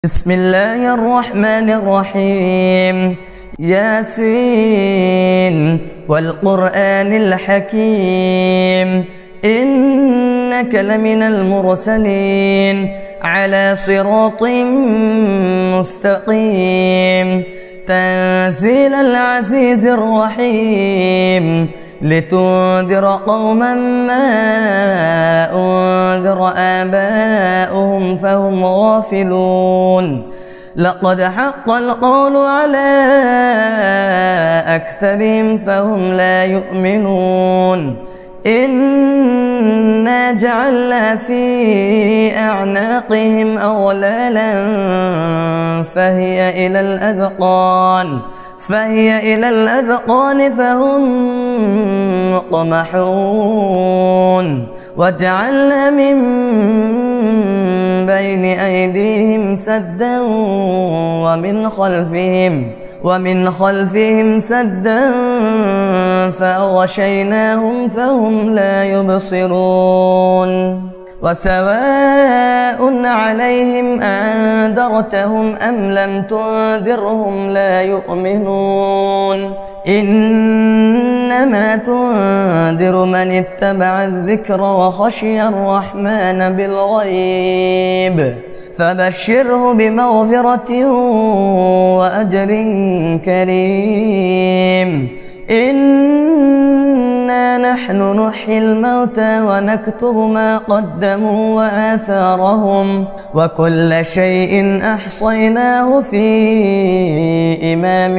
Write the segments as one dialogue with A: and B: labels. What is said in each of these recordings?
A: بسم الله الرحمن الرحيم. ياسين والقرآن الحكيم إنك لمن المرسلين على صراط مستقيم تنزيل العزيز الرحيم لتنذر قوما ما أنذر آباؤهم فهم غافلون. لقد حق القول على أكثرهم فهم لا يؤمنون. إنا جعلنا في أعناقهم أغلالا فهي إلى الأذقان فهم مقمحون. وجعلنا من بين أيديهم سدا ومن خلفهم سدا فأغشيناهم فهم لا يبصرون. وسواء عليهم أنذرتهم أم لم تنذرهم لا يؤمنون. إنما تنذر من اتبع الذكر وخشي الرحمن بالغيب فبشره بمغفرة وأجر كريم. إنا نحن نحيي الموتى ونكتب ما قدموا وآثارهم وكل شيء أحصيناه في إمام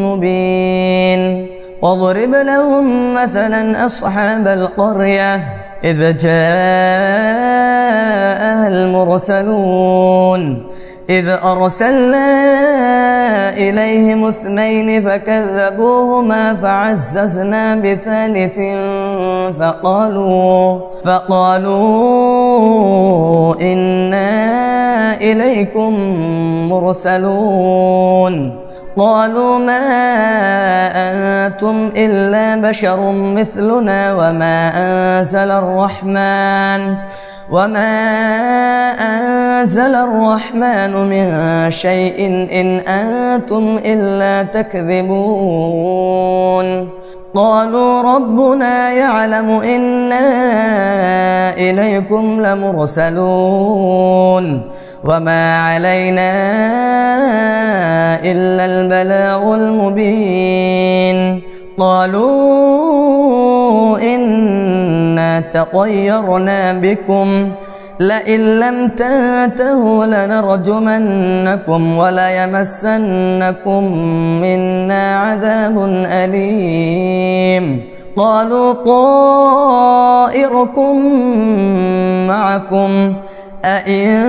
A: مبين. واضرب لهم مثلا أصحاب القرية إذ جاءها المرسلون إذ أرسلنا إليهم 2 فكذبوهما فعززنا بثالث فقالوا إنا إليكم مرسلون. قالوا ما أنتم إلا بشر مثلنا وما أنزل الرحمن من شيء إن أنتم إلا تكذبون. قالوا ربنا يعلم إنا إليكم لمرسلون وما علينا إلا البلاغ المبين. قالوا إنا تطيرنا بكم لئن لم تنتهوا لنرجمنكم وليمسنكم منا عذاب أليم. قالوا طائركم معكم أئن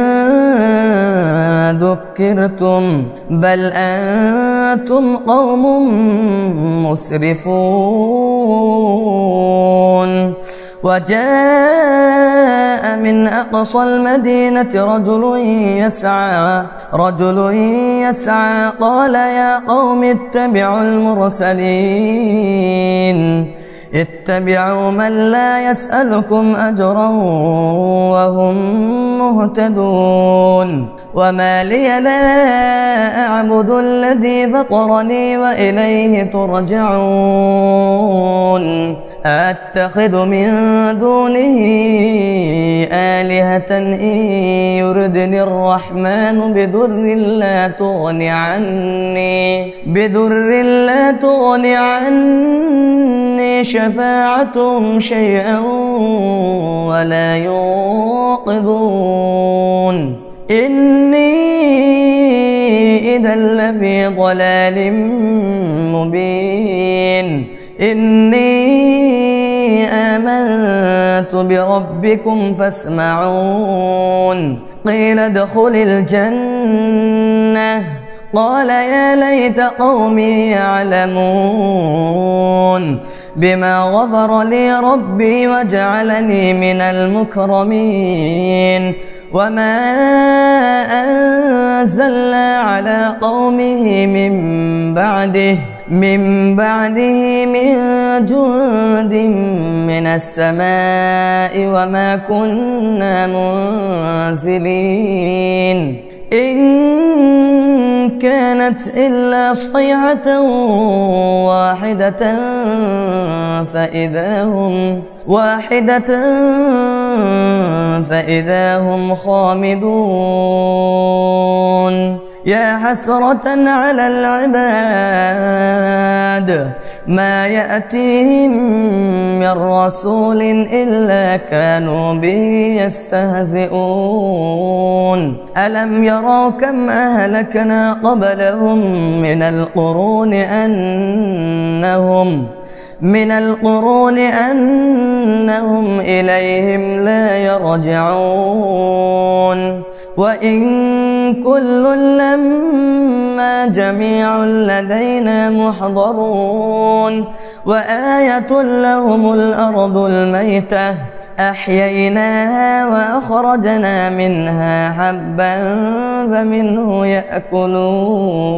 A: ذكرتم بل أنتم قوم مسرفون. وجاء من أقصى المدينة رجل يسعى قال يا قوم اتبعوا المرسلين اتبعوا من لا يسألكم أجرا وهم مهتدون. وما لي لا أعبد الذي فطرني وإليه ترجعون. أتخذ من دونه آلهة إن يردني الرحمن بضر لا تغني عني شفاعتهم شيئا ولا ينقذون. إني إذا لفي ضلال مبين. إني آمنت بربكم فاسمعون. قيل ادخل الجنة قال يا ليت قومي يعلمون بما غفر لي ربي وجعلني من المكرمين. وما أنزلنا على قومه من بعده من جند من السماء وما كنا منزلين إن كانت إلا صيحة فإذا هم خامدون. يا حسرة على العباد ما يأتيهم من رسول إلا كانوا به يستهزئون. ألم يروا كم أهلكنا قبلهم من القرون أنهم إليهم لا يرجعون. وإن كل لما جميع لدينا محضرون. وآية لهم الأرض الميتة أحييناها وأخرجنا منها حبا فمنه يأكلون.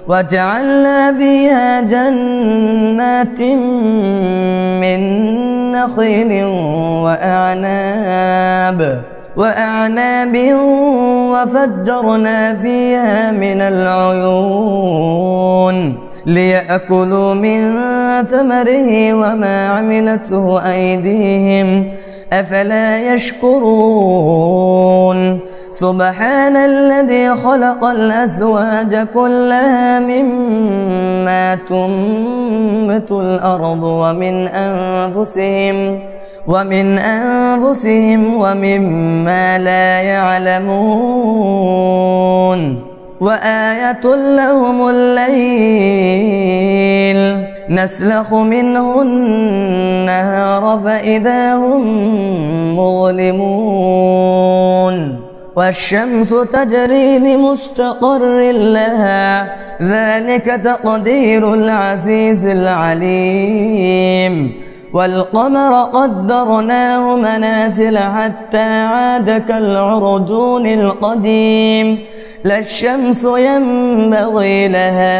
A: وجعلنا فيها جنات من نخيل وأعناب وفجرنا فيها من العيون ليأكلوا من ثمره وما عملته أيديهم أفلا يشكرون. سبحان الذي خلق الأزواج كلها مما تنبت الأرض ومن أنفسهم ومما لا يعلمون. وآية لهم الليل نسلخ منه النهار فإذا هم مظلمون. والشمس تجري لمستقر لها ذلك تقدير العزيز العليم. والقمر قدرناه منازل حتى عاد كالعرجون القديم. لا الشمس ينبغي لها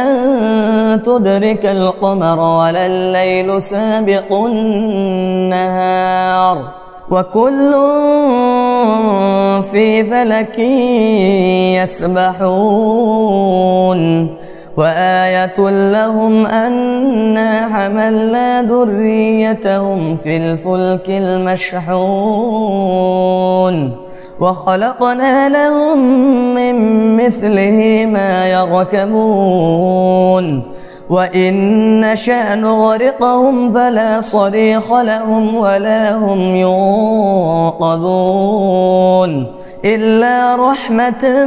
A: أن تدرك القمر ولا الليل سابق النهار وكل في فلك يسبحون. وآية لهم أنا حملنا ذريتهم في الفلك المشحون وخلقنا لهم من مثله ما يركبون. وإن نشأ نغرقهم فلا صريخ لهم ولا هم ينقذون إلا رحمة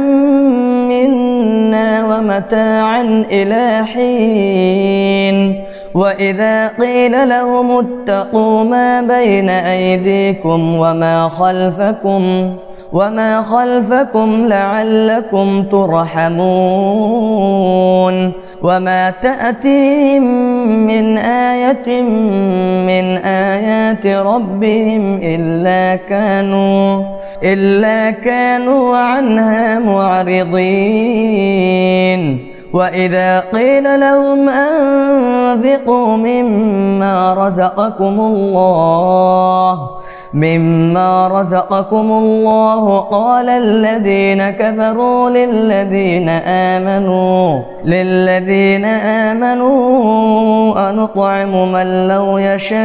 A: منا ومتاعا إلى حين. وإذا قيل لهم اتقوا ما بين أيديكم وما خلفكم لعلكم ترحمون. وما تأتيهم من آية من آيات ربهم إلا كانوا عنها معرضين. وإذا قيل لهم أنفقوا مما رزقكم الله قال الذين كفروا للذين آمنوا أنطعم من لو يشاء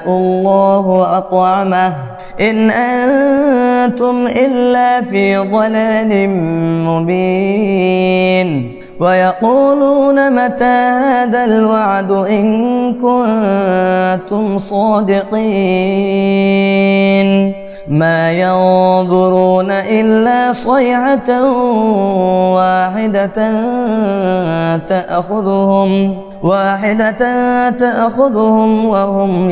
A: الله أطعمه إن أنتم إلا في ضلال مبين. ويقولون متى هذا الوعد إن كنتم صادقين. ما ينظرون إلا صيحة واحدة تأخذهم وهم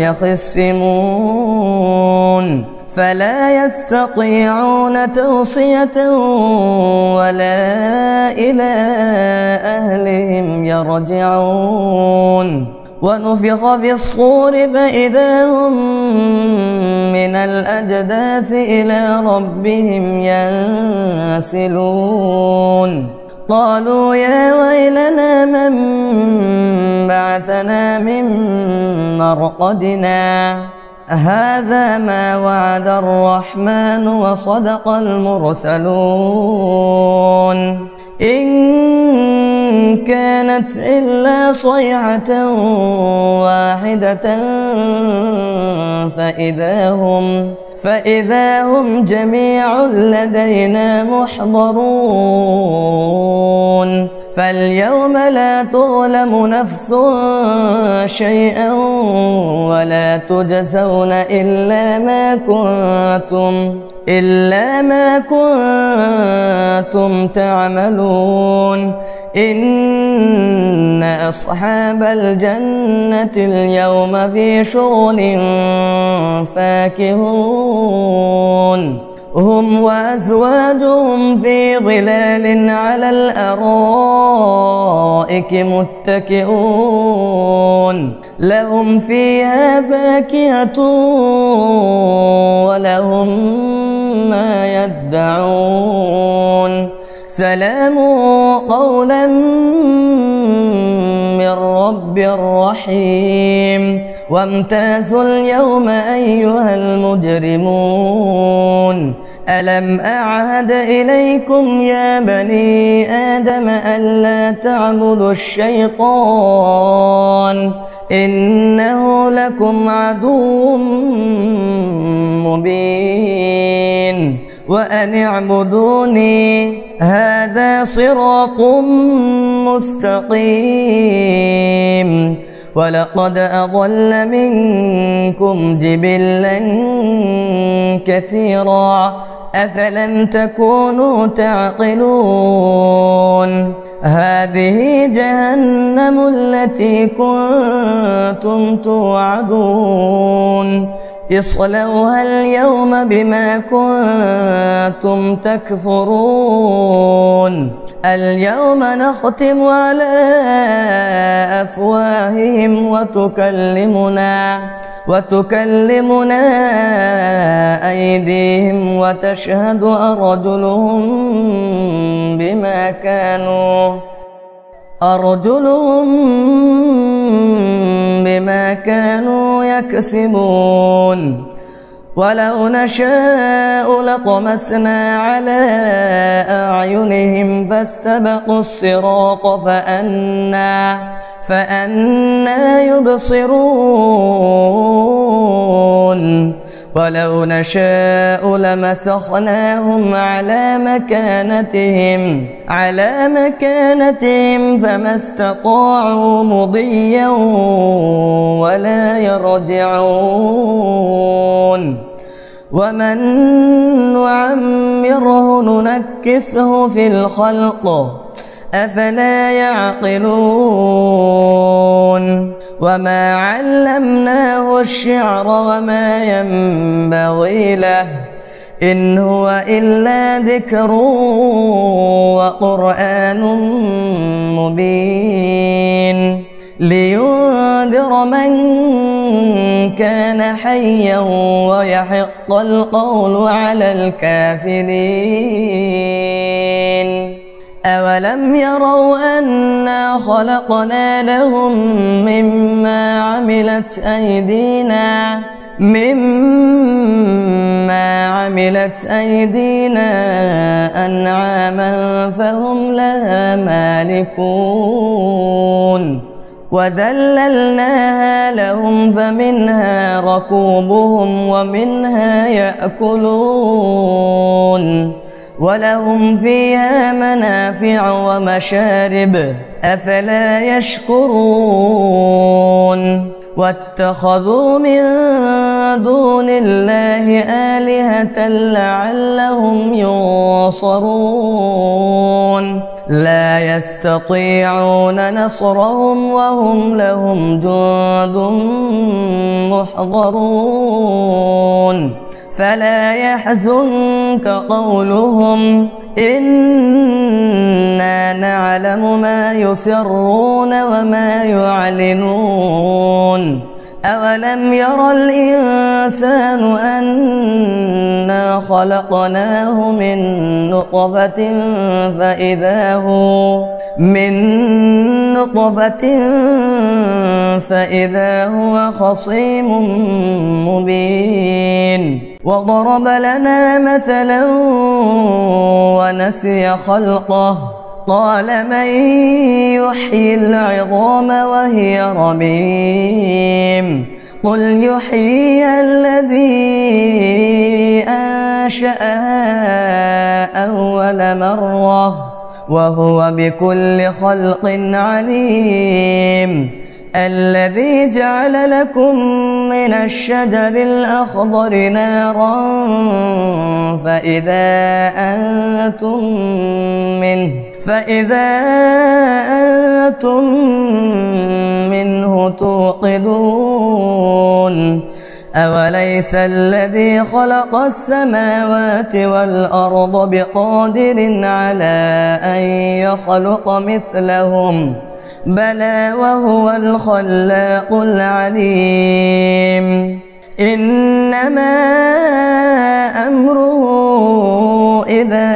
A: يخصمون فلا يستطيعون توصية ولا إلى أهلهم يرجعون. ونفخ في الصور فإذا هم من الأجداث إلى ربهم ينسلون. قالوا يا ويلنا من بعثنا من مرقدنا هذا ما وعد الرحمن وصدق المرسلون إن كانت إلا صيحة واحدة فإذا هم جميع لدينا محضرون فاليوم لا تظلم نفس شيئا ولا تجزون إلا ما كنتم تعملون إن أصحاب الجنة اليوم في شغل فاكهون هم وأزواجهم في ظلال على الأرائك متكئون لهم فيها فاكهة ولهم ما يدعون سلام قولا من رب رحيم وامتازوا اليوم أيها المجرمون ألم أعهد إليكم يا بني آدم ألا تعبدوا الشيطان إنه لكم عدو مبين وأن اعبدوني هذا صراط مستقيم ولقد أضل منكم جبلا كثيرا أفلم تكونوا تعقلون هذه جهنم التي كنتم توعدون اصلوها اليوم بما كنتم تكفرون اليوم نختم على أفواههم وتكلمنا أيديهم وتشهد أرجلهم بما كانوا يكسبون ولو نشاء لطمسنا على أعينهم فاستبقوا الصراط فأنى يبصرون ولو نشاء لمسخناهم على مكانتهم فما استطاعوا مضيا ولا يرجعون ومن نعمره ننكسه في الخلق أفلا يعقلون وما علمناه الشعر وما ينبغي له إن هو إلا ذكر وقرآن مبين لينذر من كان حيا ويحق القول على الكافرين أولم يروا أنا خلقنا لهم مما عملت أيدينا أنعاما فهم لها مالكون وذللناها لهم فمنها ركوبهم ومنها يأكلون ولهم فيها منافع ومشارب أفلا يشكرون واتخذوا من دون الله آلهة لعلهم ينصرون لا يستطيعون نصرهم وهم لهم جند محضرون فلا يحزنك قولهم إنا نعلم ما يسرون وما يعلنون أولم ير الإنسان أنا خلقناه من فإذا هو خصيم مبين. وضرب لنا مثلا ونسي خلقه قال من يحيي العظام وهي رميم قل يحييها الذي أنشأها أول مرة وهو بكل خلق عليم. الذي جعل لكم من الشجر الأخضر نارا فإذا أنتم منه توقدون. أوليس الذي خلق السماوات والأرض بقادر على أن يخلق مثلهم بلى وهو الخلاق العليم. إنما أمره إذا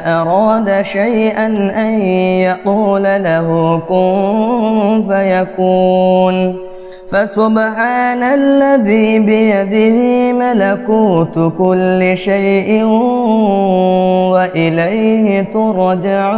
A: أراد شيئا أن يقول له كن فيكون. فسبحان الذي بيده ملكوت كل شيء وإليه ترجعون.